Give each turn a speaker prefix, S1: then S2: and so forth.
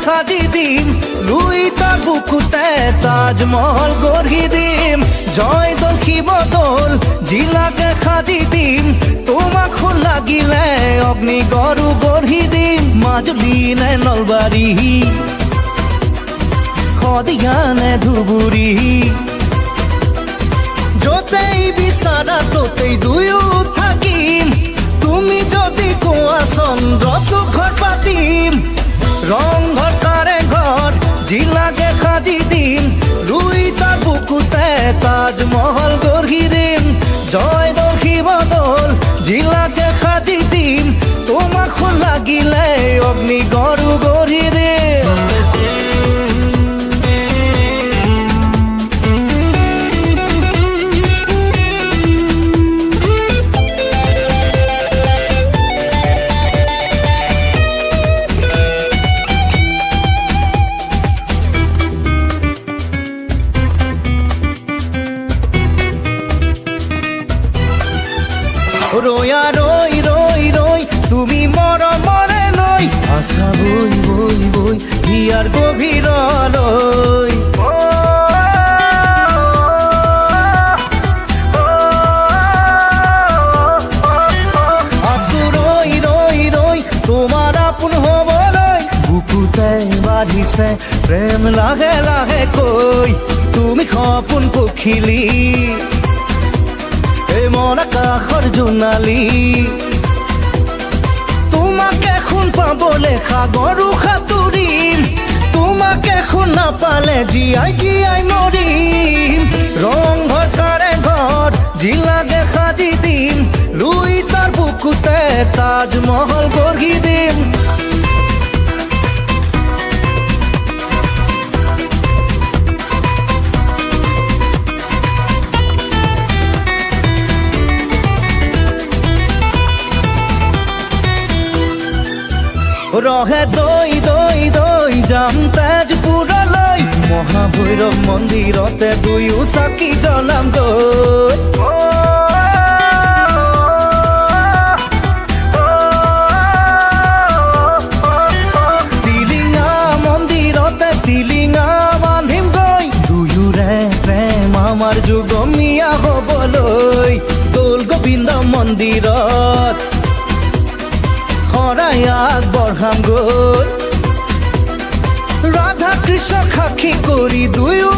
S1: সাজি দিম লুই তাৰ বুকুতে তাজমহল গঢ়ি দিম জয়দৌল শিৱদৌল জিলাকে সাজি দিম তোমাক লাগিলে অগ্নিগড়ো গঢ়ি দিম মাজুলী নে নলবাৰী শদিয়া নে ধুবুৰী য'তেই বিচাৰা ত'তেই দুয়ো থাকিম তুমি যদি কোৱা চন্দ্ৰটো ঘৰ পাতিম ৰংঘৰ কাৰেংঘৰ জিলাকে সাজি দিম লুই তাৰ বুকুতে তাজমহল গঢ়ি দিম জয়দৌল শিৱদৌল জিলাকে সাজি দিম তোমাক লাগিলে অগ্নিগড়ো গঢ়ি দিম ৰৈয়া ৰৈ ৰৈ ৰৈ তুমি মৰমৰে নৈ আশা বৈ বৈ বৈ হিয়াৰ গভীৰলৈ আছো ৰৈ ৰৈ ৰৈ তোমাৰ আপোন হ'বলৈ বুকুতে বাঢ়িছে প্ৰেম লাহে লাহে কৈ তুমি সপোন পখিলি মন আকাশৰ জোনালী তোমাকে শুন পাবলৈ সাগৰো সাঁতুৰিম তোমাকে শুন নাপালে জীয়াই জীয়াই মৰিম ৰংঘৰ কাৰেংঘৰ জিলাকে সাজি দিম লুই তাৰ বুকুতে তাজমহল গঢ়ি দিম ৰহে দৈ দৈ দৈ যাম তেজপুৰলৈ মহাভৈৰৱ মন্দিৰতে দুয়ো চাকি জ্বলাম গৈ টিলিঙা মন্দিৰতে টিলিঙা বান্ধিম গৈ দুয়োৰে প্ৰেম আমাৰ যুগমীয়া হ'বলৈ দৌল গোবিন্দ মন্দিৰত শৰাই আগবঢ়াম গৈ ৰাধা কৃষ্ণ সাক্ষী কৰি দুয়ো